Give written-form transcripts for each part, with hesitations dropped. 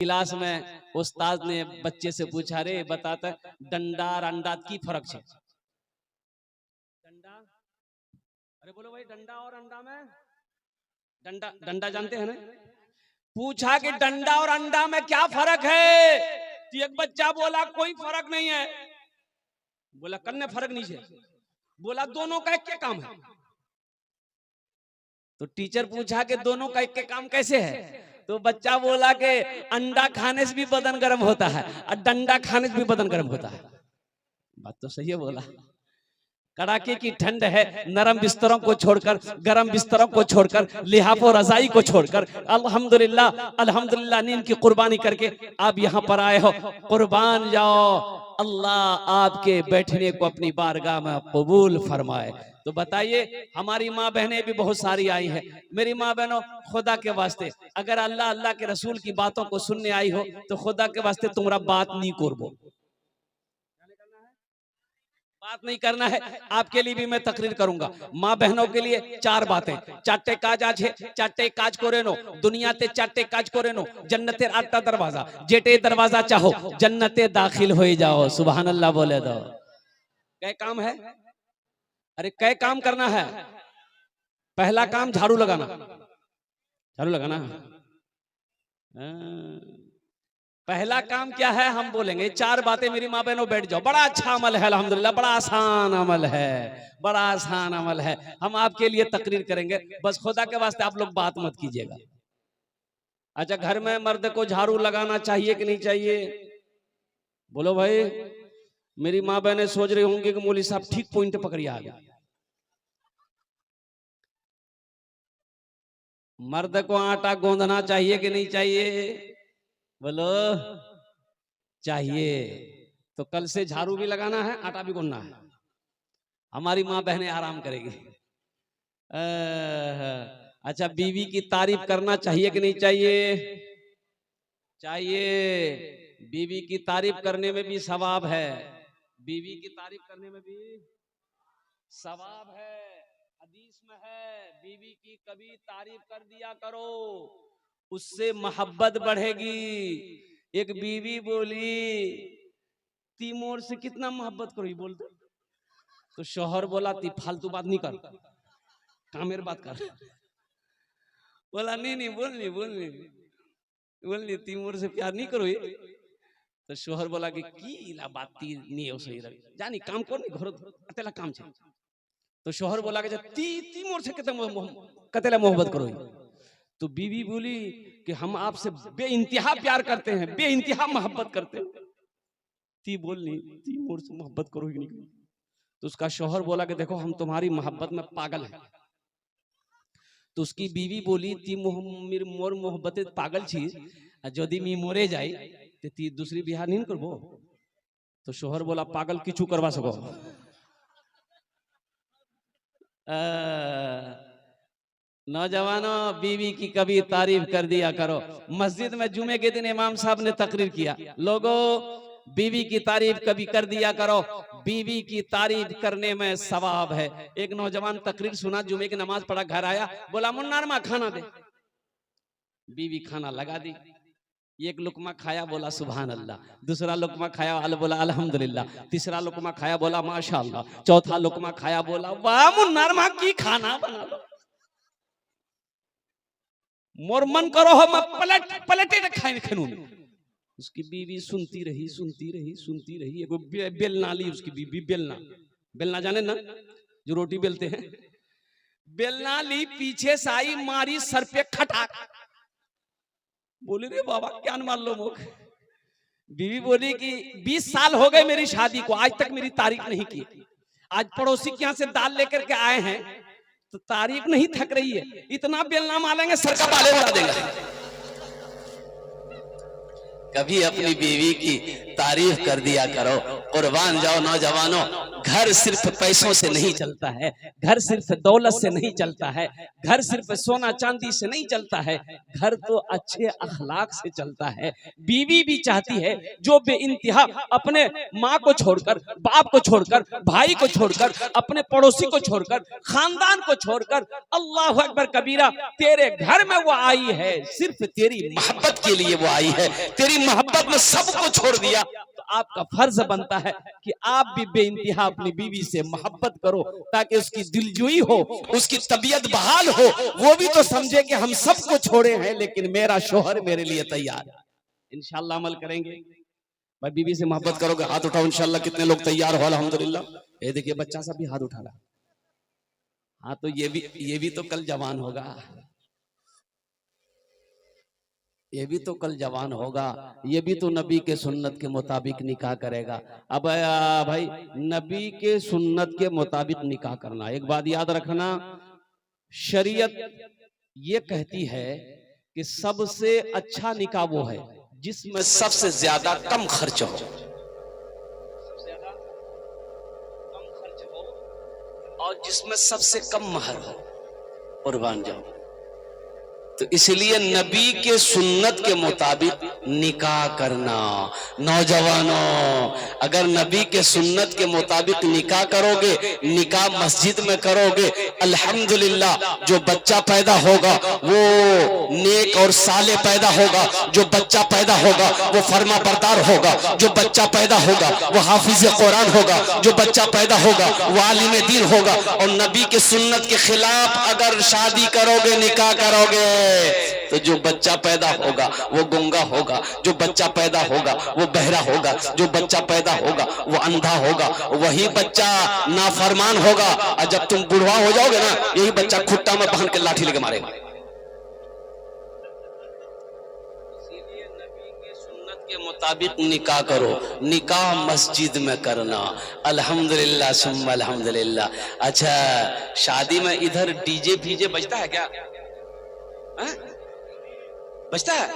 Class में उस्ताद ने बच्चे से पूछा, रे बताता डंडा और अंडा की फर्क है? डंडा, अरे बोलो भाई, डंडा और अंडा में, डंडा डंडा जानते हैं ना? पूछा कि डंडा और अंडा में क्या फर्क है? तो एक बच्चा बोला कोई फर्क नहीं है। बोला कन्ने फर्क नहीं है? बोला दोनों का एक के काम है। तो टीचर पूछा कि दोनों का एक के काम कैसे है? तो बच्चा बोला कि अंडा खाने से भी बदन गर्म होता है और डंडा खाने से भी बदन गर्म होता है। बात तो सही है बोला। कड़ाके की ठंड है, नरम बिस्तरों को छोड़कर, गरम बिस्तरों को छोड़कर, लिहाफो रजाई को छोड़कर अल्हम्दुलिल्लाह अल्हम्दुलिल्लाह नींद की कुर्बानी करके आप यहाँ पर आए हो। कुर्बान जाओ, अल्लाह आपके बैठने को अपनी बारगाह में कबूल फरमाए। तो बताइए, हमारी माँ बहनें भी बहुत सारी आई हैं। मेरी माँ बहनों, खुदा के वास्ते अगर अल्लाह अल्लाह के रसूल की बातों को सुनने आई हो तो खुदा के वास्ते तुम्हारा बात नहीं करबो, बात नहीं करना है। आपके लिए भी मैं तकरीर करूंगा। माँ बहनों के लिए चार बातें, चाटे काज आज है, चाटे काज को रेनो दुनिया ते चाटे काज को रेनो जन्नते आटा दरवाजा जेटे दरवाजा चाहो जन्नते दाखिल हो जाओ। सुभान अल्लाह बोले दो। क्या काम है? अरे क्या काम करना है? पहला काम झाड़ू लगाना, झाड़ू लगाना। पहला काम क्या है हम बोलेंगे, चार बातें। मेरी माँ बहनों बैठ जाओ, बड़ा अच्छा अमल है अल्हम्दुलिल्लाह, बड़ा आसान अमल है, बड़ा आसान अमल है। हम आपके लिए तकरीर करेंगे, बस खुदा के वास्ते आप लोग बात मत कीजिएगा। अच्छा, घर में मर्द को झाड़ू लगाना चाहिए कि नहीं चाहिए? बोलो भाई। मेरी माँ बहनें सोच रही होंगी कि मौलवी साहब ठीक पॉइंट पकड़िए आ गया। मर्द को आटा गूंदना चाहिए कि नहीं चाहिए? बोलो। चाहिए। तो कल से झाड़ू भी लगाना है, आटा भी गूंदना है। हमारी माँ बहनें आराम करेगी। अच्छा, बीवी की तारीफ करना चाहिए कि नहीं चाहिए? चाहिए। बीवी की तारीफ करने में भी सवाब है, बीवी की तारीफ करने में भी सवाब है। हदीस में है, बीवी की कभी तारीफ कर दिया करो, उससे मोहब्बत बढ़ेगी। एक बीवी बोली, तीमोर से कितना मोहब्बत करो, बोल दो। तो शौहर बोला, ती फालतू बात नहीं कर, कामेर बात कर। बोला नहीं नहीं, बोलनी तीमोर से प्यार नहीं करो। तो शोहर बोला कि ला बात ती नहीं हो सही रही जानी काम को नहीं घर अतेला काम छे। तो शोहर बोला कि तीमोर से कतेला मोहब्बत करो। तो बीवी बोली कि हम आपसे बेइंतहा प्यार करते हैं, बेइंतहा मोहब्बत करते हैं। ती बोलनी तीमोर से मोहब्बत करो ही नहीं। तो उसका शोहर बोला कि देखो हम तुम्हारी मोहब्बत में पागल हैं। तो उसकी बीवी बोली, ती मोर मोहब्बत पागल छी, यदि मी मोरे जाए तो ती दूसरी बिहार नहीं करबो। तो शोहर बोला, पागल किचू करवा सको। नौजवानों, बीवी की कभी तारीफ कर दिया करो। मस्जिद में जुमे के दिन इमाम साहब ने तकरीर किया, लोगों बीवी की तारीफ कभी कर दिया करो, बीवी की तारीफ करने में सवाब है। एक नौजवान तकरीर सुना, जुमे की नमाज पढ़ा, घर आया, बोला मुन्नार माँ खाना दे। बीवी खाना लगा दी, एक लुकमा खाया, बोला सुभान अल्लाह। दूसरा लुकमा खाया, बोला अल्हम्दुलिल्लाह। तीसरा लुकमा खाया, बोला माशाअल्लाह। चौथा लुकमा खाया, बोला वाह मुन्नार माँ की खाना बना लो। मोर मन करो हो मैं पलटे खाए खनू। उसकी बीवी सुनती रही, सुनती रही, सुनती रही। एगो बेलना ली उसकी बीवी, बेलना जाने ना, जो रोटी बेलते हैं। बेलना ली, पीछे से आई, मारी सर पे खटाक। बोले रे बाबा क्या मार लो मुख। बीवी बोली कि 20 साल हो गए मेरी शादी को, आज तक मेरी तारीफ नहीं की। आज पड़ोसी के यहाँ से दाल लेकर के आए हैं तो तारीफ नहीं थक रही है, इतना बेलना मारेंगे सर का बाले उड़ा देंगे। कभी अपनी बीवी की तारीफ कर दिया करो। कुर्बान जाओ नौजवानों, घर सिर्फ पैसों से नहीं चलता है, घर सिर्फ दौलत से नहीं चलता है, घर सिर्फ सोना चांदी से नहीं चलता है, घर तो अच्छे अखलाक से चलता है। बीवी भी चाहती है जो बेइंतहा अपने माँ को छोड़कर, बाप को छोड़कर, भाई को छोड़कर, अपने पड़ोसी को छोड़कर, खानदान को छोड़कर, अल्लाह अकबर कबीरा, तेरे घर में वो आई है, सिर्फ तेरी मोहब्बत के लिए वो आई है। तेरी मोहब्बत में सबको छोड़ दिया। तो आपका फर्ज बनता है कि आप भी बेइंतहा अपनी बीवी से मोहब्बत करो, ताकि उसकी दिलजोई हो, उसकी तबीयत बहाल हो, वो भी तो समझे कि हम सबको छोड़े हैं लेकिन मेरा शोहर मेरे लिए तैयार है। इंशाल्लाह अमल करेंगे। भाई बीवी से मोहब्बत करोगे, हाथ उठाओ इंशाल्लाह। कितने लोग तैयार हो? अल्हम्दुलिल्लाह। ये देखिए बच्चा सब भी हाथ उठा रहा। हाँ, तो ये भी तो कल जवान होगा, ये भी तो कल जवान होगा, ये भी तो नबी के सुन्नत के मुताबिक निकाह करेगा। अब भाई नबी के सुन्नत के मुताबिक निकाह करना, एक बात याद रखना, शरीयत ये कहती है कि सबसे अच्छा निकाह वो है जिसमें सबसे ज्यादा कम खर्च हो, और जिसमें सबसे कम महर हो। कुर्बान जाओ। तो इसलिए नबी के सुन्नत के मुताबिक निकाह करना। नौजवानों, अगर नबी के सुन्नत के मुताबिक निकाह करोगे, निकाह मस्जिद में करोगे, अल्हम्दुलिल्लाह जो बच्चा पैदा होगा वो नेक और साले पैदा होगा, जो बच्चा पैदा होगा वो फर्मा बरदार होगा, जो बच्चा पैदा होगा वो हाफिज कुरान होगा, जो बच्चा पैदा होगा वो आलिम दीन होगा। और नबी के सुन्नत के खिलाफ अगर शादी करोगे, निकाह करोगे, तो जो बच्चा पैदा होगा वो गूंगा होगा, जो बच्चा पैदा होगा वो बहरा होगा, जो बच्चा पैदा होगा वो अंधा होगा, वही बच्चा नाफरमान होगा। और जब तुम बुढ़वा हो जाओगे ना, यही बच्चा खुट्टा में बांध के लाठी लेके मारेगा। इसीलिए नबी के सुन्नत के मुताबिक निकाह करो, निकाह मस्जिद में करना। अल्हम्दुलिल्लाह सुम्मा अल्हम्दुलिल्लाह। अच्छा, शादी में इधर डीजे फीजे बजता है क्या? बचता है?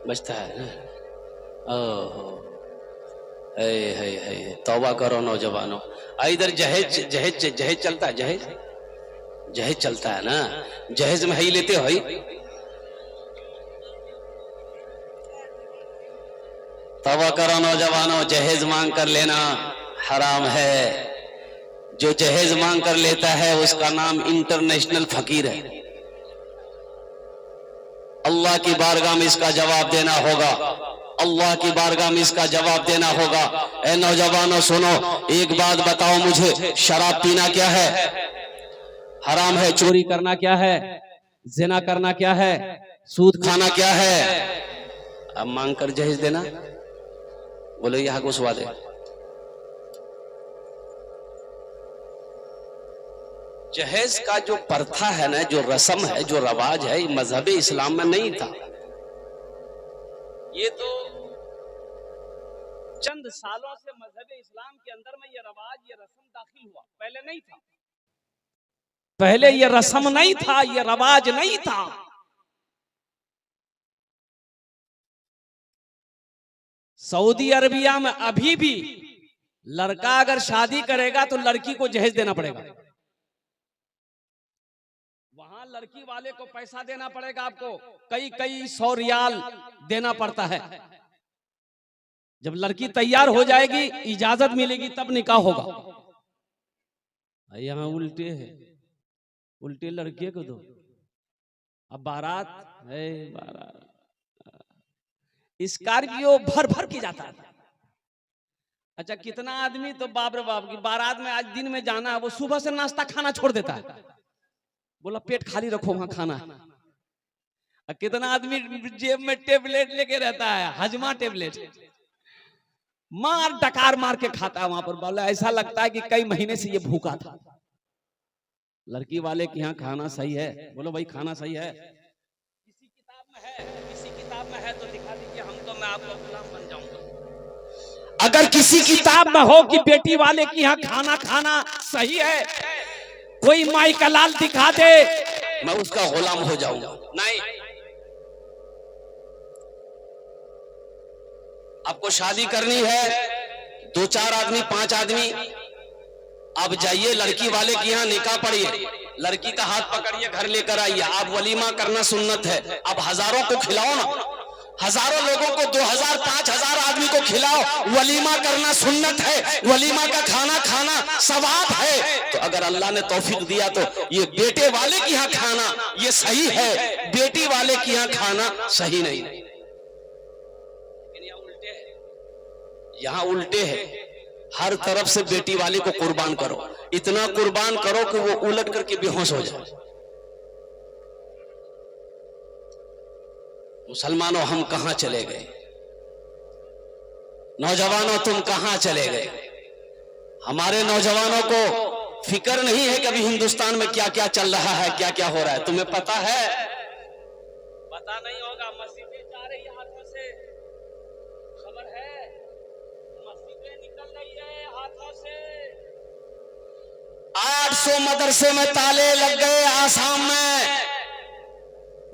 बचता है ना? ओहो, तौबा करो नौजवानों। इधर जहेज जहेज जहेज चलता है, जहेज जहेज चलता है ना? जहेज में ही लेते हो? तौबा करो नौजवानों, जहेज मांग कर लेना हराम है। जो जहेज मांग कर लेता है उसका नाम इंटरनेशनल फकीर है। अल्लाह की बारगाह में इसका जवाब देना होगा, अल्लाह की बारगाह में इसका जवाब देना होगा। ए नौजवानों सुनो, एक बात बताओ मुझे, शराब पीना क्या है? हराम है। चोरी करना क्या है? जिना करना क्या है? सूद खाना क्या है? अब मांग कर जहेज देना, बोलो यह घुसवा दे। जहेज का जो प्रथा है ना, जो रस्म है, जो रवाज है, मजहब इस्लाम में नहीं था। ये तो चंद सालों से मजहब इस्लाम के अंदर में ये रवाज, ये रस्म दाखिल हुआ, पहले नहीं था। पहले ये रस्म नहीं था, ये रवाज नहीं था। सऊदी अरबिया में अभी भी लड़का अगर शादी करेगा तो लड़की को जहेज देना पड़ेगा। वहां लड़की वाले को पैसा देना पड़ेगा, आपको कई 100 रियाल देना पड़ता है। जब लड़की तैयार हो जाएगी, इजाजत मिलेगी, तब निकाह होगा। यहाँ उल्टे है, उल्टे लड़के को दो। अब बारात है, बारात स्कॉर्पियो भर भर के जाता है। अच्छा, कितना आदमी तो बाप रे बाप की बारात में आज दिन में जाना है, वो सुबह से नाश्ता खाना छोड़ देता है, बोला पेट खाली रखो वहां खाना। कितना आदमी जेब में टेबलेट लेके रहता है, हजमा टेबलेट, मार डकार मार के खाता है वहां पर। बोला ऐसा लगता है कि कई महीने से ये भूखा था। लड़की वाले के यहाँ खाना सही है? बोलो भाई खाना सही है? किसी किताब में है, किसी किताब में है तो दिखा दीजिए, हम तो मैं आपका गुलाम बन जाऊंगा। अगर किसी किताब में हो कि बेटी वाले के यहाँ खाना खाना सही है, कोई माई का लाल दिखा दे, मैं उसका गुलाम हो जाऊंगा। नहीं, आपको शादी करनी है, 2-4 आदमी 5 आदमी, अब जाइए लड़की वाले के यहाँ निकाह पढ़िए, लड़की का हाथ पकड़िए, घर लेकर आइए, आप वलीमा करना सुन्नत है। अब हजारों को खिलाओ ना, हजारों लोगों को, 2000 5000 आदमी को खिलाओ, वलीमा करना सुन्नत है, वलीमा का खाना खाना सवाब है। तो अगर अल्लाह ने तौफीक दिया तो ये बेटे वाले के यहाँ खाना ये सही है, बेटी वाले के यहाँ खाना सही नहीं। यहाँ उल्टे है, हर तरफ से बेटी वाले को कुर्बान करो, इतना कुर्बान करो कि वो उलट करके बेहोश हो जाए। मुसलमानों हम कहां चले गए, नौजवानों तुम कहां चले गए। हमारे नौजवानों को फिक्र नहीं है कि अभी हिंदुस्तान में क्या क्या चल रहा है, क्या क्या हो रहा है। तुम्हें पता है? पता नहीं होगा, मस्जिदें जा रही है हाथों से, खबर है, मस्जिदें निकल रही है हाथों से। 800 मदरसे में ताले लग गए आसाम में।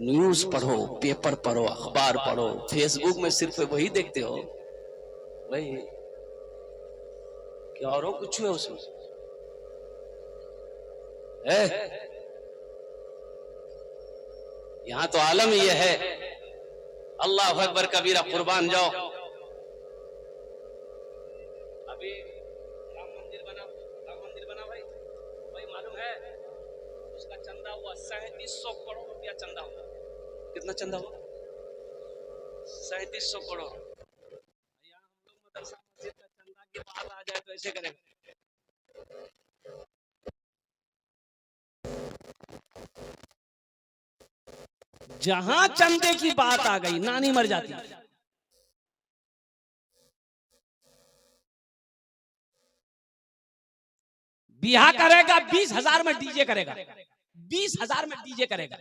न्यूज पढ़ो, पेपर पढ़ो, अखबार पढ़ो, फेसबुक में सिर्फ वही देखते हो, वही क्या और कुछ है उसमें है। यहां तो आलम ये है, अल्लाह अकबर कबीरा, कुर्बान जाओ। अभी राम मंदिर बना भाई, मालूम है उसका चंदा हुआ 3700 करोड़ रुपया चंदा हुआ। कितना चंदा हुआ? 3700 करोड़। यहाँ हम लोग मदरसा मस्जिद का चंदा की बात आ जाए तो ऐसे करेंगे। जहां चंदे की बात आ गई नानी मर जाती है। बियाह करेगा 20,000 में डीजे करेगा, 20,000 में डीजे करेगा।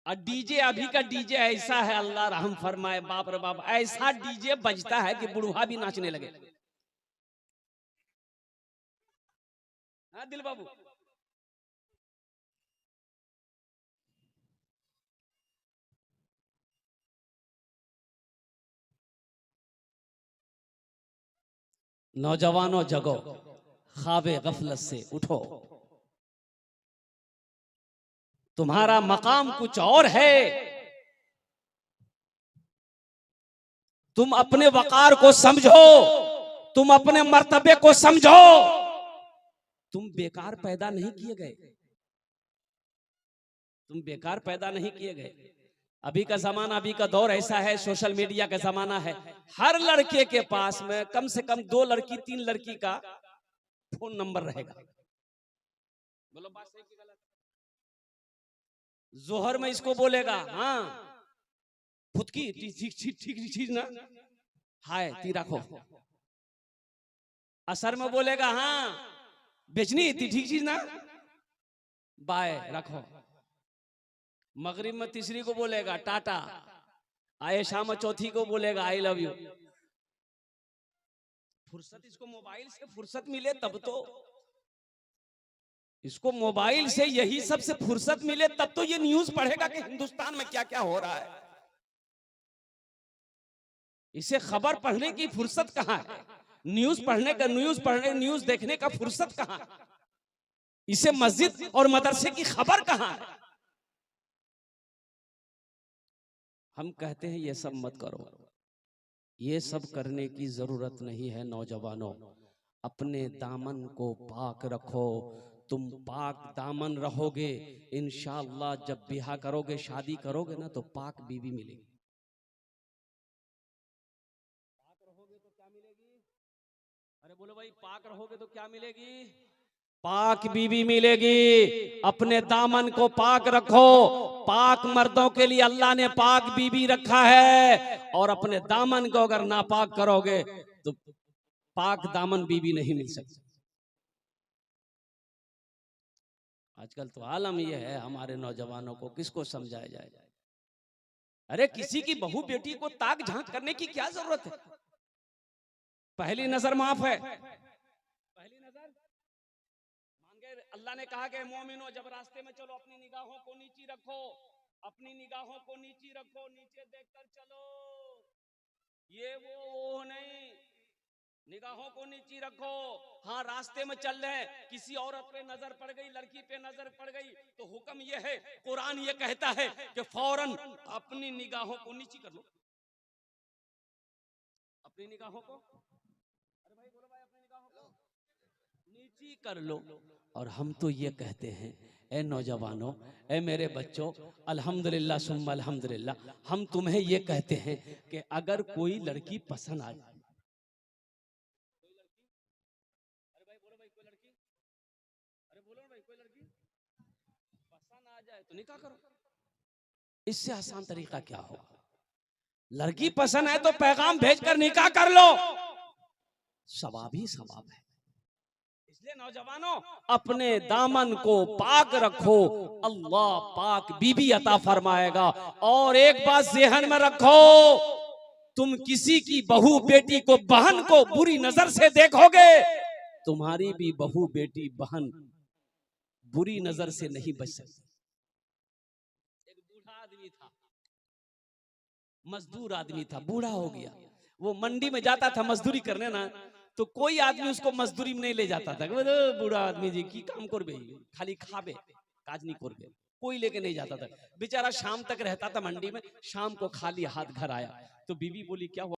और डीजे, अभी का डीजे ऐसा है, अल्लाह रहम फरमाए, बाप रे बाप, ऐसा डीजे बजता है कि बुढ़वा भी नाचने लगे। हाँ दिल बाबू, नौजवानों जगो, ख्वाबे गफलत से उठो, तुम्हारा मकाम कुछ और है। तुम अपने वकार को समझो, तुम अपने मर्तबे को समझो। तुम बेकार पैदा नहीं किए गए, तुम बेकार पैदा नहीं किए गए। अभी का जमाना, अभी का दौर ऐसा है, सोशल मीडिया का जमाना है, हर लड़के के पास में कम से कम 2 लड़की 3 लड़की का फोन नंबर रहेगा। बोलो बात सही कि गलत? जोहर में इसको बोलेगा हाँ फुदकी, ठीक चीज ना, हाय ती रखो। असर में बोलेगा हाँ बेचनी ती ठीक चीज ना, बाय रखो। मगरिब में तीसरी को बोलेगा टाटा, आए शाम चौथी को बोलेगा आई लव यू। फुर्सत इसको मोबाइल से फुर्सत मिले तब तो, इसको मोबाइल से यही सबसे फुर्सत मिले तब तो ये न्यूज पढ़ेगा कि हिंदुस्तान में क्या क्या हो रहा है। इसे खबर पढ़ने की फुर्सत कहां है, न्यूज पढ़ने का, न्यूज देखने का फुर्सत कहां है, इसे मस्जिद और मदरसे की खबर कहां है। हम कहते हैं ये सब मत करो, ये सब करने की जरूरत नहीं है। नौजवानों, अपने दामन को पाक रखो। तुम पाक दामन रहोगे, इंशाअल्लाह जब ब्याह करोगे, शादी करोगे ना, तो पाक बीवी मिलेगी। पाक रहोगे तो क्या मिलेगी? अरे बोलो भाई, पाक रहोगे तो क्या मिलेगी? पाक बीवी मिलेगी। अपने दामन को पाक रखो। पाक मर्दों के लिए अल्लाह ने पाक बीवी रखा है, और अपने दामन को अगर नापाक करोगे तो पाक दामन बीवी नहीं मिल सकती। आजकल तो आलम यह है, हमारे नौजवानों को किसको समझाया जाए? अरे किसी की बहू बेटी को ताक झांक करने की क्या जरूरत है? पहली नजर माफ है, पहली नजर मांगे। अल्लाह ने कहा कि मोमिनो, जब रास्ते में चलो अपनी निगाहों को नीची रखो, अपनी निगाहों को नीची रखो, नीचे देखकर चलो। ये वो नहीं, निगाहों को नीचे रखो। हाँ, रास्ते में चल रहे हैं, किसी औरत पे नजर पड़ गई, लड़की पे नजर पड़ गई, तो हुक्म ये है, कुरान ये कहता है कि फौरन अपनी निगाहों को नीचे कर लो। अपनी निगाहों को, अरे भाई बोलो भाई, अपनी निगाहों को नीचे कर लो। और हम तो ये कहते हैं, ए नौजवानों, ए मेरे बच्चों, अल्हम्दुलिल्लाह सुम्मा अल्हम्दुलिल्लाह, हम तुम्हें ये कहते हैं कि अगर कोई लड़की पसंद आ जाए, पसंद आ जाए तो निकाह करो। इससे आसान तरीका क्या होगा? लड़की पसंद है तो पैगाम भेजकर निकाह कर लो, सवाब ही सवाब है। इसलिए नौजवानों, अपने दामन को पाक रखो, अल्लाह पाक बीबी अता फरमाएगा। और एक बात ज़हन में रखो, तुम किसी की बहू बेटी को, बहन को बुरी नजर से देखोगे, तुम्हारी भी बहू बेटी बहन बुरी नजर से नहीं बच सकती। एक बूढ़ा आदमी था, मजदूर आदमी था, बूढ़ा हो गया। वो मंडी में जाता था मजदूरी करने ना, तो कोई आदमी उसको मजदूरी में नहीं ले जाता था। बूढ़ा आदमी जी की काम करबे, खाली खाबे, काज नहीं करबे, कोई लेके नहीं जाता था। बेचारा शाम तक रहता था मंडी में, शाम को खाली हाथ घर आया। तो बीवी बोली क्या हुआ?